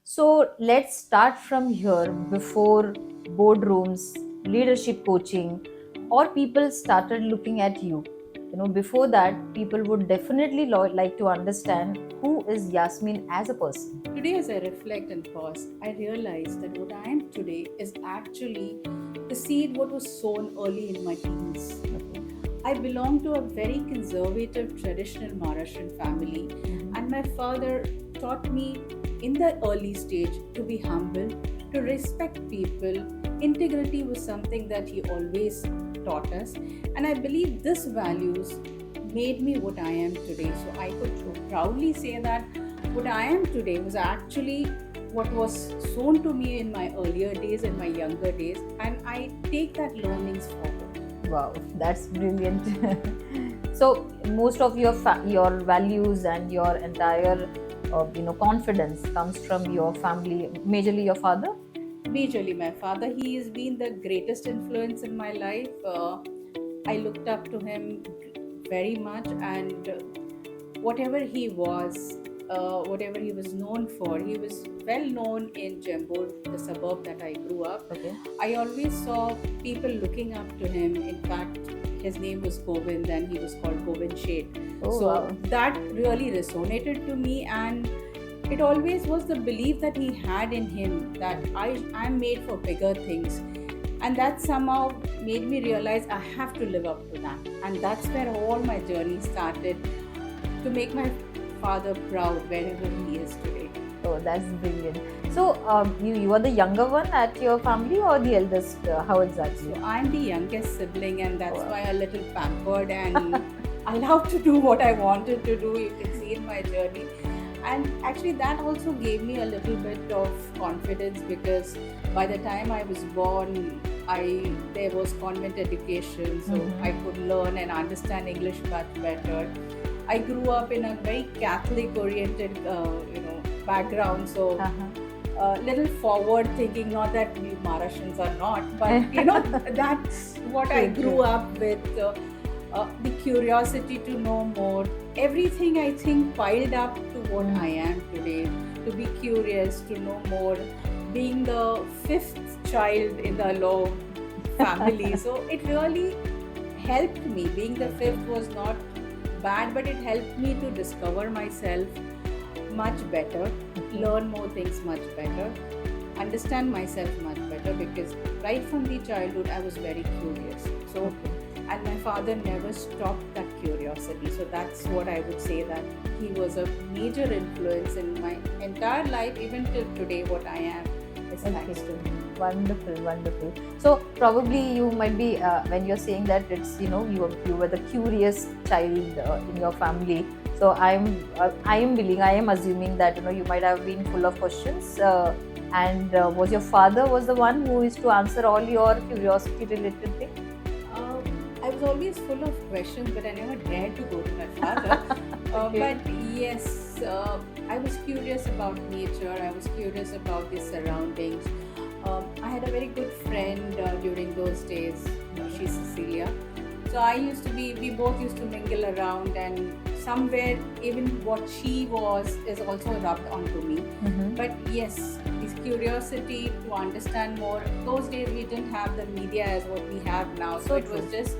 So let's start from here before boardrooms, leadership coaching, or people started looking at you. Before that, people would definitely like to understand who is Yasmin as a person. Today, as I reflect and pause, I realize that what I am today is actually the seed what was sown early in my teens. I belong to a very conservative, traditional Maharashtrian family, and my father taught me in the early stage to be humble, to respect people. Integrity was something that he always taught us, and I believe these values made me what I am today. So I could proudly say that what I am today was actually what was shown to me in my earlier days, in my younger days, and I take that learnings forward. Wow, that's brilliant. So most of your values and your entire confidence comes from your family, majorly your father. Majorly, my father, he has been the greatest influence in my life. I looked up to him very much, and whatever he was, whatever he was known for, he was well known in Jembur, the suburb that I grew up. Okay. I always saw people looking up to him. In fact, his name was Govind and he was called Govind Sheth. Oh So wow. that really resonated to me, and it always was the belief that he had in him that I'm made for bigger things. And that somehow made me realize I have to live up to that. And that's where all my journey started, to make my father proud wherever he is today. Oh, that's brilliant. So, you are the younger one at your family or the eldest? How exactly? So I'm the youngest sibling, and that's Wow. why a little pampered and allowed to do what I wanted to do. You can see in my journey. And actually, that also gave me a little bit of confidence, because by the time I was born, I there was convent education, so I Mm-hmm. could learn and understand English much better. I grew up in a very Catholic oriented, background, so Uh-huh. little forward thinking. Not that we Maharashtrians are not, but that's what I True, grew true. up with. The curiosity to know more. Everything I think piled up to what I Mm. am today. To be curious, to know more. Being the fifth child in the law family, so it really helped me. Being the fifth was not bad, but it helped me to discover myself much better, Okay. learn more things much better, understand myself much better, because right from the childhood I was very curious. So, Okay. and my father never stopped that curiosity. So that's what I would say, that he was a major influence in my entire life, even till today. What I am is thanks Okay. to him. Wonderful, wonderful. So probably you might be when you're saying that it's you were the curious child in your family. So I am assuming that you might have been full of questions. And was your father was the one who is to answer all your curiosity related things? Uh, I was always full of questions, but I never dared to go to my father. Okay. But yes, I was curious about nature. I was curious about the surroundings. I had a very good friend during those days. She's Cecilia. So we both used to mingle around, and somewhere even what she was is also rubbed onto me. Mm-hmm. But yes, this curiosity to understand more. Those days we didn't have the media as what we have now, so So it was true. just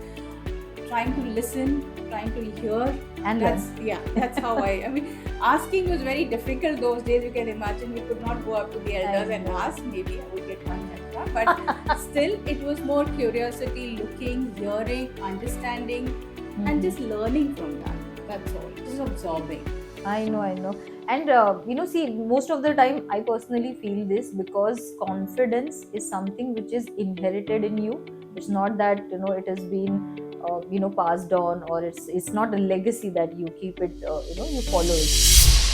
trying to listen, trying to hear. And That's, learn. yeah, that's how I mean, asking was very difficult those days. You can imagine we could not go up to the I elders and know. ask. Maybe I would get one extra, but still, it was more curiosity, looking, hearing, understanding, and Mhm. just learning from that. That's all. Just absorbing. I know, I know. And see, most of the time, I personally feel this because confidence is something which is inherited in you. It's not that it has been passed on, or it's not a legacy that you keep it. You follow it.